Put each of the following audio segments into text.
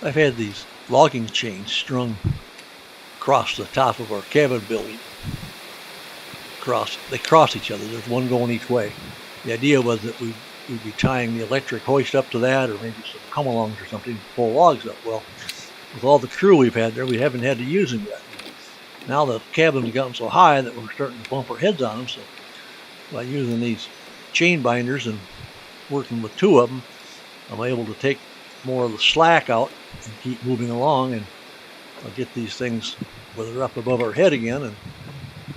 I've had these logging chains strung across the top of our cabin building. They cross each other. There's one going each way. The idea was that we'd be tying the electric hoist up to that, or maybe some come-alongs or something to pull logs up. Well, with all the crew we've had there, we haven't had to use them yet. Now the cabin's gotten so high that we're starting to bump our heads on them, so by using these chain binders and working with two of them, I'm able to take more of the slack out and keep moving along, and I'll get these things where they're up above our head again, and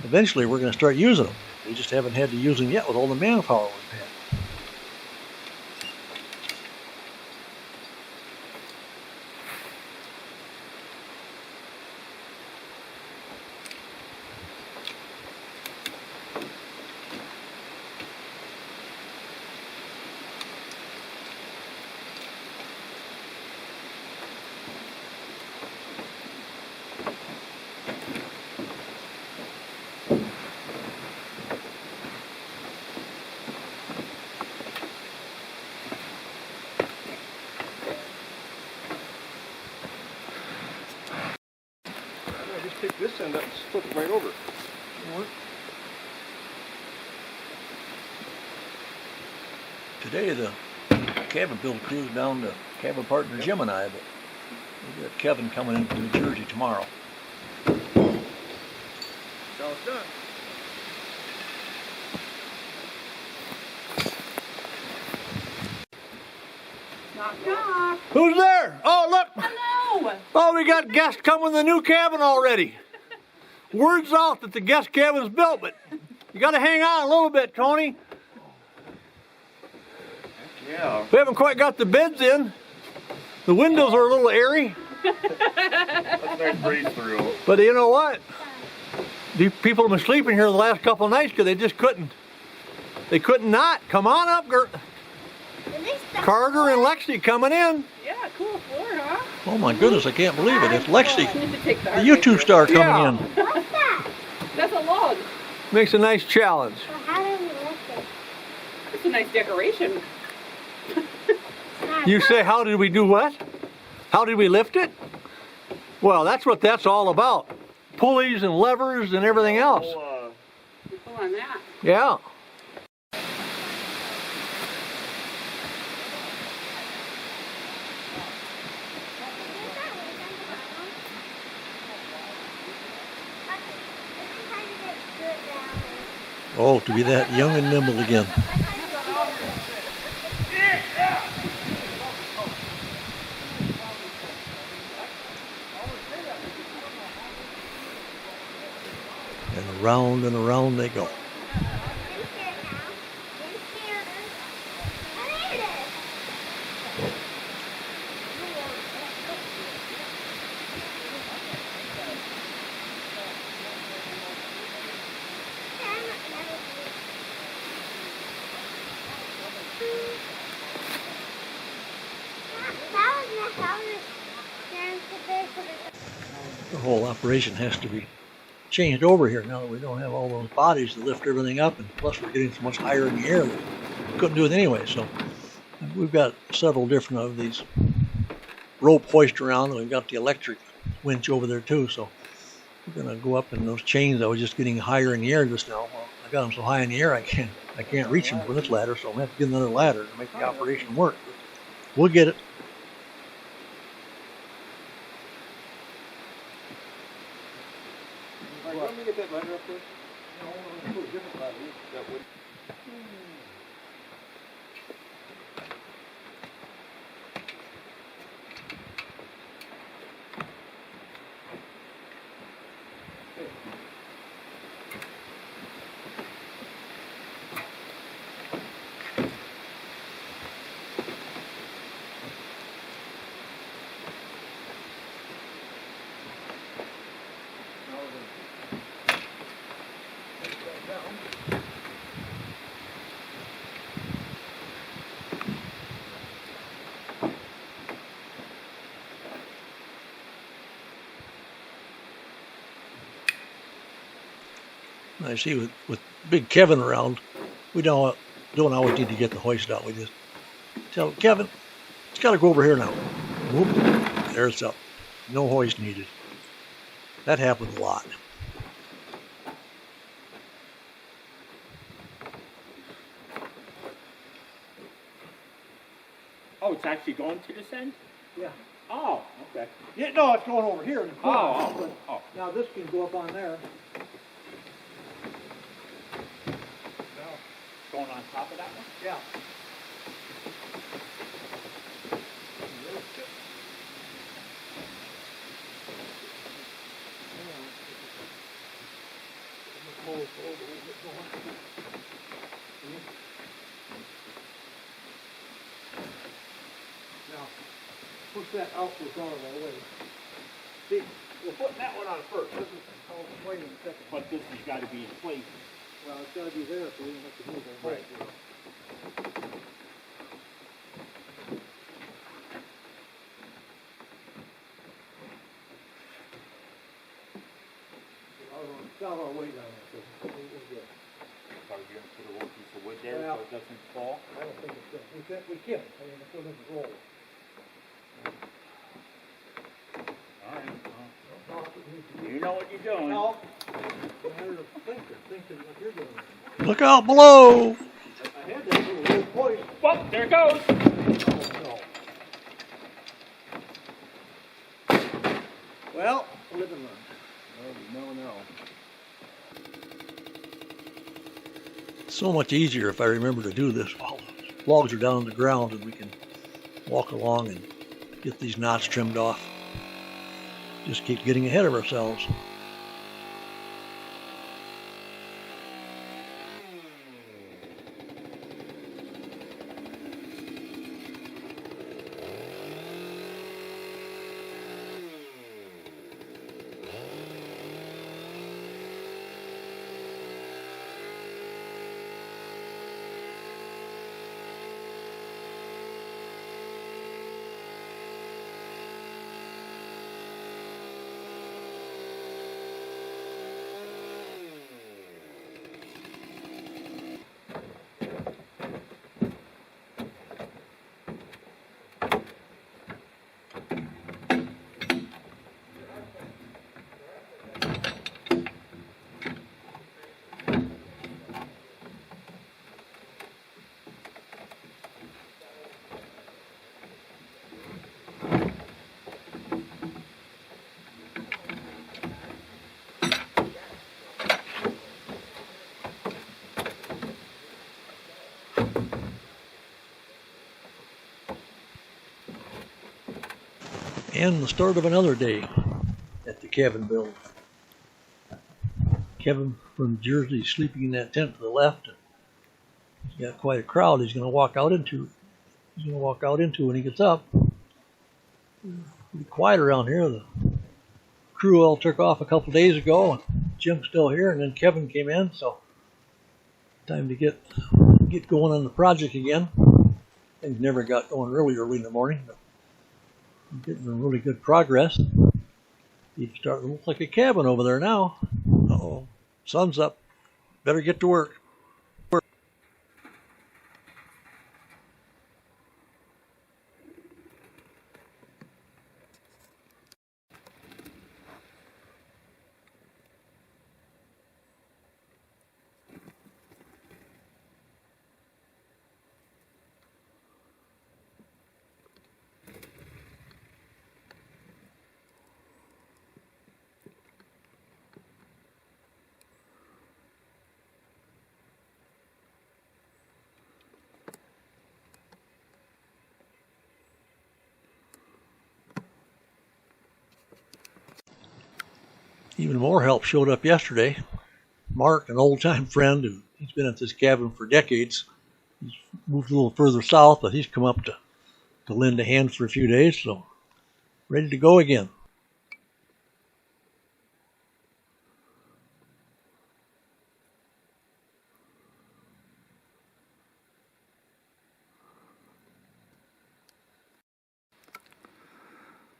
eventually we're going to start using them. We just haven't had to use them yet with all the manpower we've had. Take this end up and flip it right over. Today the cabin build crew's down to cabin partner Jim and I, but we got Kevin coming in from New Jersey tomorrow. Now it's done. Knock, knock. Who's there? Oh, look! Hello. Oh, we got guests coming to the new cabin already. Word's out that the guest cabin's built, but you got to hang on a little bit, Tony. Yeah. We haven't quite got the beds in. The windows are a little airy. That's a nice breeze through. But you know what? These people have been sleeping here the last couple of nights because they just couldn't. They couldn't not. Come on up, Carter and Lexi coming in. Yeah, cool floor, huh? Oh my goodness, I can't believe it. It's Lexi, You need to take the hard YouTube way star coming Yeah. in. What's that? That's a log. Makes a nice challenge. Well, how do we lift it? That's a nice decoration. You say, how did we do what? How did we lift it? Well, that's what that's all about. Pulleys and levers and everything else. Pull on that. Yeah. Oh, to be that young and nimble again. And around they go. The whole operation has to be changed over here now that we don't have all those bodies to lift everything up, and plus we're getting so much higher in the air that we couldn't do it anyway. So we've got several different of these rope hoist around, and we've got the electric winch over there too. So we're gonna go up in those chains. I was just getting higher in the air just now. Well, I got them so high in the air I can't reach them with this ladder, so I'm gonna have to get another ladder to make the operation work. But we'll get it. Let me get that ladder up there. No, put a different ladder. That would. I see with big Kevin around, we don't always need to get the hoist out. We just tell Kevin, it's got to go over here now. Whoop. There's up. No hoist needed. That happens a lot. Oh, it's actually going to this end? Yeah. Oh, okay. Yeah, no, it's going over here in the corner. Oh, oh, but oh. Now this can go up on there. Going on top of that one? Yeah. Now, push that outward out of our way. See, we're putting that one on first. This is, oh, wait a second. But this has got to be in place. Well, it's gotta be there so we don't have to move it. Right. It's out of our way down there, so we're good. Are you going to put a little piece of wood there Yeah. so it doesn't fall? I don't think it's good. We can. I mean, if we're in the roll. All right. No, it needs to be- You know what you're doing. No. Matter of thinking what you're doing. Look out below! I had that little low voice. Well, there it goes. Oh, no. Well, live and learn. No. So much easier if I remember to do this while the logs are down on the ground and we can walk along and get these knots trimmed off. Just keep getting ahead of ourselves. And the start of another day at the cabin build. Kevin from Jersey sleeping in that tent to the left. He's got quite a crowd he's going to walk out into. When he gets up. Pretty quiet around here. The crew all took off a couple days ago. And Jim's still here, and then Kevin came in, so time to get going on the project again. Things never got going really early in the morning, but I'm getting really good progress. It's starting to look like a cabin over there now. Uh-oh, sun's up. Better get to work. Even more help showed up yesterday. Mark, an old-time friend, he's been at this cabin for decades. He's moved a little further south, but he's come up to lend a hand for a few days, so ready to go again.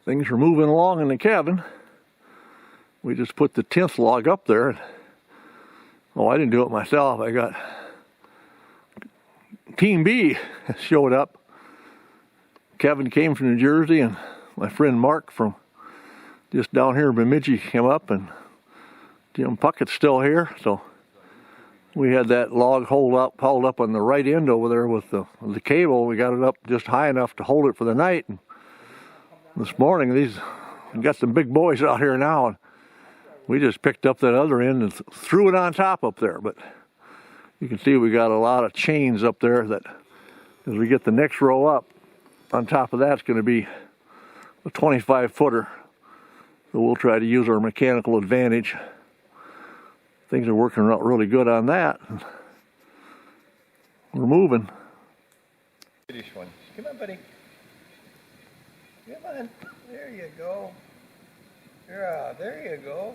Things are moving along in the cabin. We just put the 10th log up there. Oh, I didn't do it myself. I got Team B showed up. Kevin came from New Jersey and my friend Mark from just down here in Bemidji came up, and Jim Puckett's still here, so we had that log hauled up on the right end over there with the cable. We got it up just high enough to hold it for the night. And this morning, we got some big boys out here now, and we just picked up that other end and threw it on top up there. But you can see we got a lot of chains up there that, as we get the next row up, on top of that's going to be a 25-footer. So we'll try to use our mechanical advantage. Things are working out really good on that. We're moving. British one. Come on, buddy. Come on. There you go. Yeah, there you go.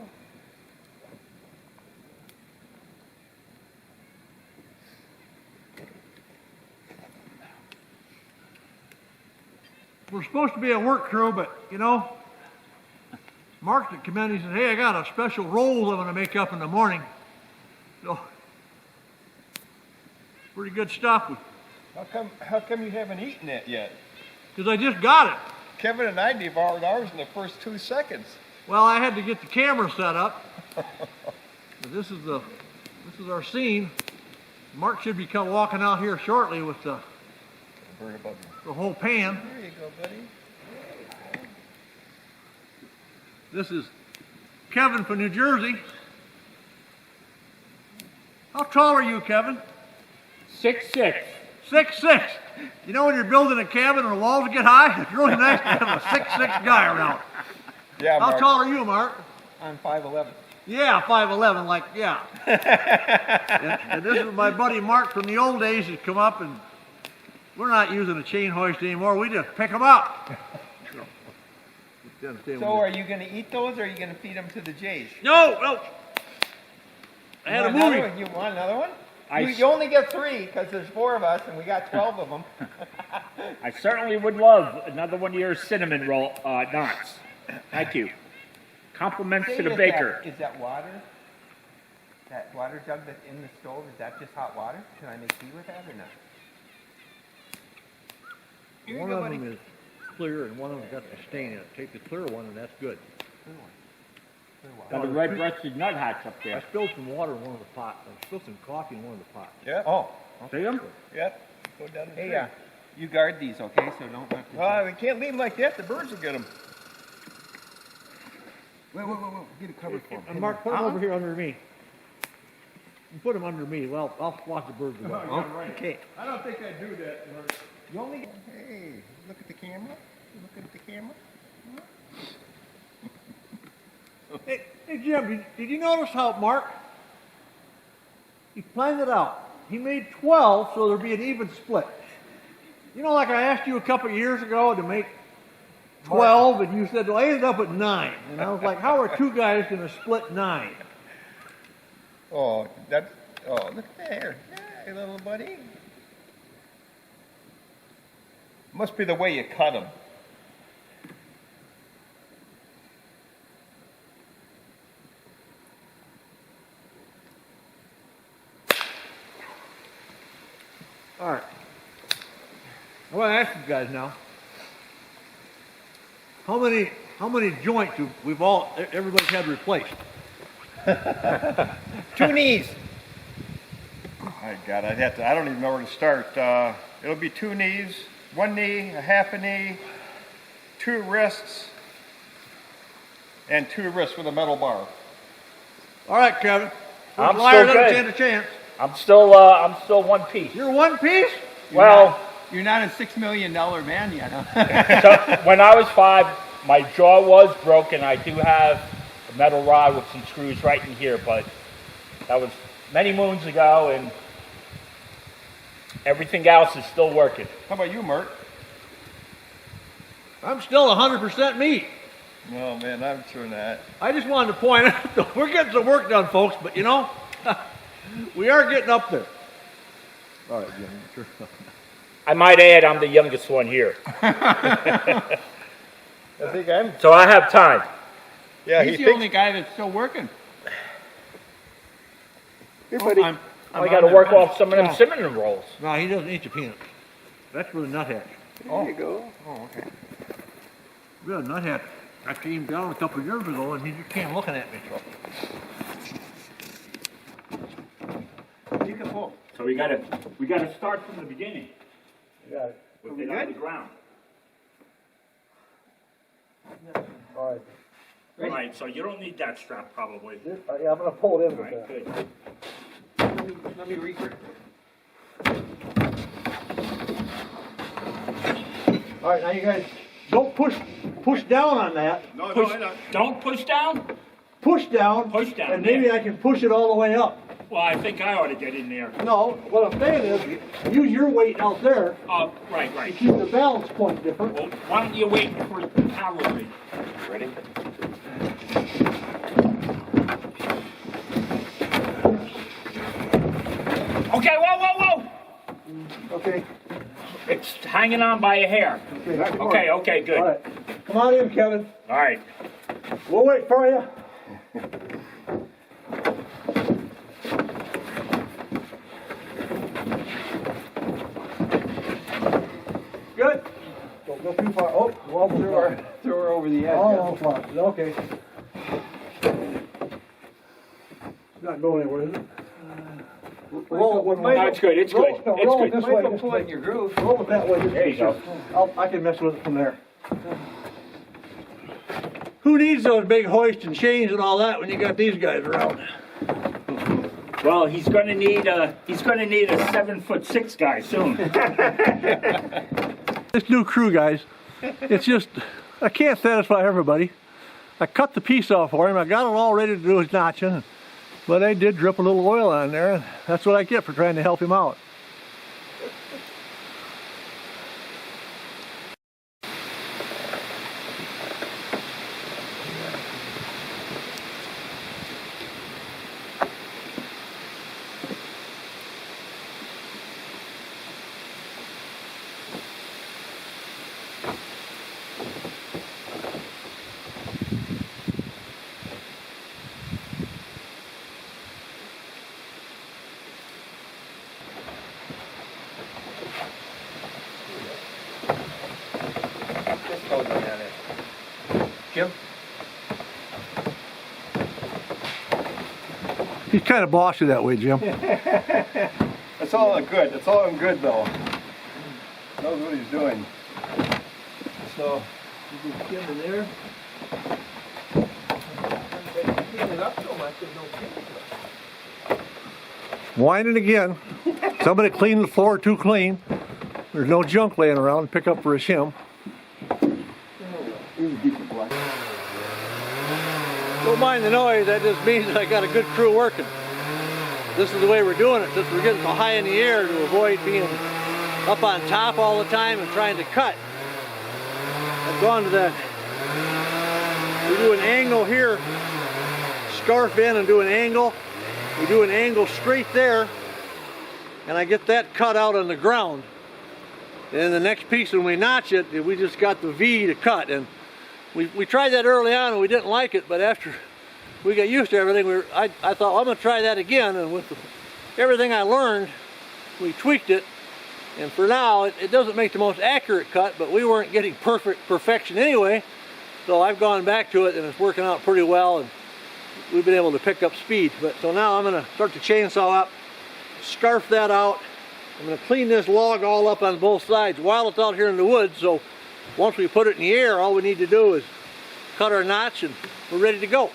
We're supposed to be a work crew, but, you know, Mark that came in, he said, hey, I got a special roll I'm going to make up in the morning. So, pretty good stuff. How come you haven't eaten it yet? Because I just got it. Kevin and I devoured ours in the first 2 seconds. Well, I had to get the camera set up. But this is our scene. Mark should be walking out here shortly with the whole pan. There you go, buddy. This is Kevin from New Jersey. How tall are you, Kevin? 6'6". 6'6". You know when you're building a cabin and the walls get high, it's really nice to have a 6'6" guy around. Yeah, How Mark. tall are you, Mark? I'm 5'11". Yeah, 5'11", like, yeah. and this is my buddy Mark from the old days. He's come up, and we're not using a chain hoist anymore. We just pick them up. So are you going to eat those, or are you going to feed them to the Jays? No. I had a movie. You want another one? I You only get 3 because there's 4 of us and we got 12 of them. I certainly would love another one of your cinnamon roll knots. Thank you. Compliments to the baker. Is that water? That water jug that's in the stove, is that just hot water? Can I make tea with that or not? One of them is clear and one of them's got the stain in it. Take the clear one and that's good. Got the red-breasted nuthatch up I there. spilled some water in one of the pots. I spilled some coffee in one of the pots. Yeah. Oh, See them? Yeah. Go down the hey, you guard these, okay? So don't. We can't leave them like that. The birds will get them. Wait. Get a cover for And Mark, put them over here under me. You put them under me. Well, I'll watch the birds away. Okay. I don't think I do that, Mark. You only. Hey, look at the camera. Look at the camera. Hey, Jim, did you notice how Mark, he planned it out. He made 12 so there'd be an even split. You know, like I asked you a couple of years ago to make 12, and you said, well, I ended up at 9. And I was like, how are 2 guys going to split 9? Oh, look there. Hey, little buddy. Must be the way you cut them. All right. I want to ask you guys now, how many joints everybody's had replaced? 2 knees. My God, I don't even know where to start. It'll be 2 knees, 1 knee, a half a knee, 2 wrists, and 2 wrists with a metal bar. All right, Kevin. I'm Liar still doesn't good. stand a chance. I'm still one piece. You're one piece? Well, You're not a $6 million man yet, huh? so when I was 5, my jaw was broken. I do have a metal rod with some screws right in here, but that was many moons ago, and everything else is still working. How about you, Mark? I'm still 100% me. No, man, I'm sure not. I just wanted to point out that we're getting some work done, folks, but you know, we are getting up there. All right, Jim. Sure. I might add, I'm the youngest one here. I think I'm. So I have time. Yeah, He's he the thinks. only guy that's still working. Here, buddy. I got to work off some of them cinnamon rolls. No, he doesn't eat the peanuts. That's for the nuthatch. There you go. Oh, okay. Good, I came down a couple of years ago and he just came looking at me, so. You can pull. So we gotta start from the beginning Got it. with it on the ground. All right. All right, so you don't need that strap probably. Yeah, I'm gonna pull it in All with right, that. good. Let me regrip. All right, now you guys, don't push down on that. No, Push, no, no. don't push down? Push down. Push down, And maybe yeah. I can push it all the way up. Well, I think I ought to get in there. No, what I'm saying is, use your weight out there Oh, right, to right. keep the balance point different. Well, why don't you wait for the cavalry? Ready? Okay, whoa! Okay. It's hanging on by a hair. Okay, good. All right. Come on in, Kevin. All right. We'll wait for you. Good. Don't go too far. Oh, well, Throw her over the edge. almost lost it. Okay. Not going anywhere, is it? Roll it one way. No, it's good, it's Roll- good, no, it's roll good. it this Might way. go pull it in your groove. Roll it that way. There you go. I can mess with it from there. Who needs those big hoists and chains and all that when you got these guys around? Well, he's gonna need a 7'6" guy soon. This new crew, guys, it's just, I can't satisfy everybody. I cut the piece off for him. I got it all ready to do his notching, but I did drip a little oil on there, and that's what I get for trying to help him out. Just hold me on it. Jim? He's kind of bossy that way, Jim. It's all in good. It's all in good though. Knows what he's doing. So, you can get in there. Clean it up so much there's no chemicals. Whining again. Somebody cleaned the floor too clean. There's no junk laying around. Pick up for a shim. Don't mind the noise. That just means I got a good crew working. This is the way we're doing it, since we're getting so high in the air to avoid being up on top all the time and trying to cut. I've gone to that. We do an angle here, scarf in and do an angle. We do an angle straight there, and I get that cut out on the ground. And the next piece, when we notch it, we just got the V to cut. And we tried that early on and we didn't like it, but after we got used to everything, I thought, well, I'm gonna try that again. And with everything I learned, we tweaked it. And for now, it doesn't make the most accurate cut, but we weren't getting perfection anyway. So I've gone back to it and it's working out pretty well, and we've been able to pick up speed. But so now I'm gonna start the chainsaw up, scarf that out. I'm gonna clean this log all up on both sides while it's out here in the woods. So once we put it in the air, all we need to do is cut our notch and we're ready to go.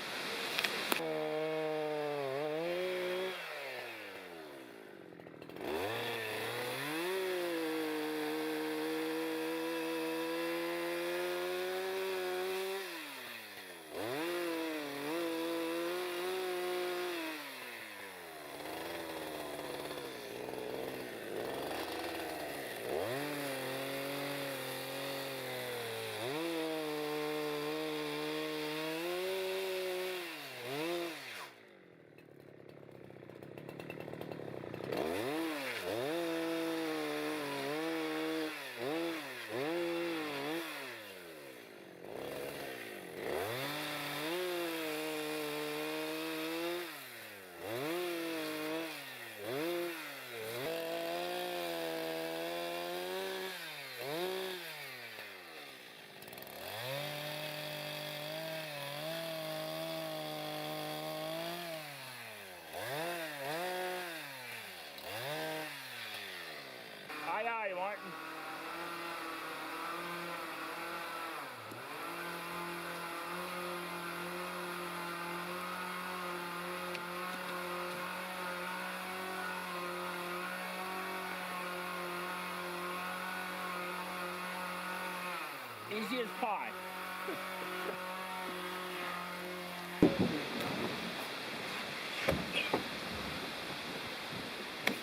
Easy as pie.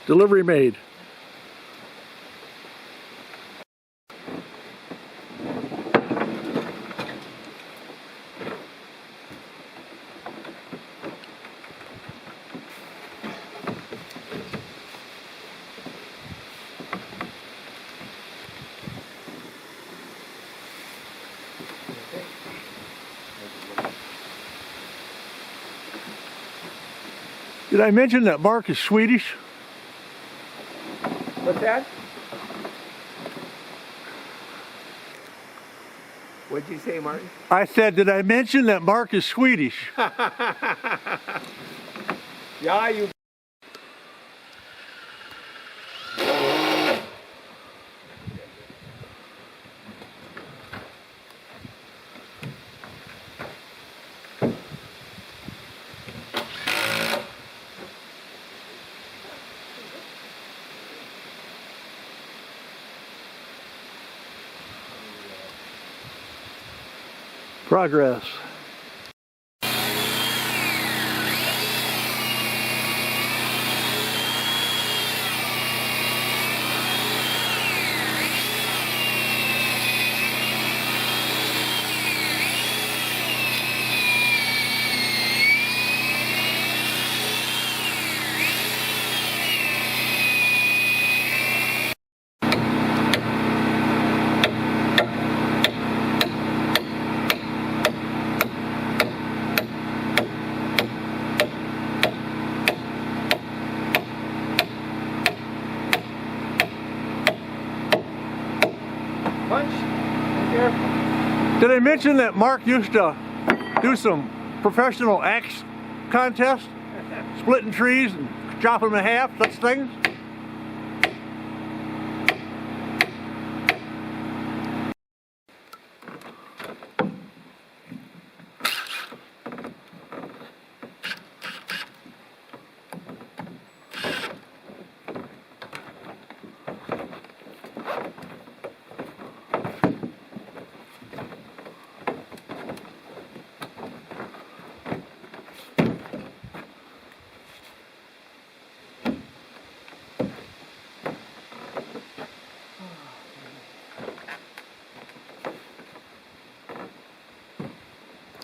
Delivery made. Did I mention that Mark is Swedish? What's that? What'd you say, Martin? I said, did I mention that Mark is Swedish? Yeah, you. Progress. Punch. Be careful. Did I mention that Mark used to do some professional axe contests? Splitting trees and chopping them in half, such things?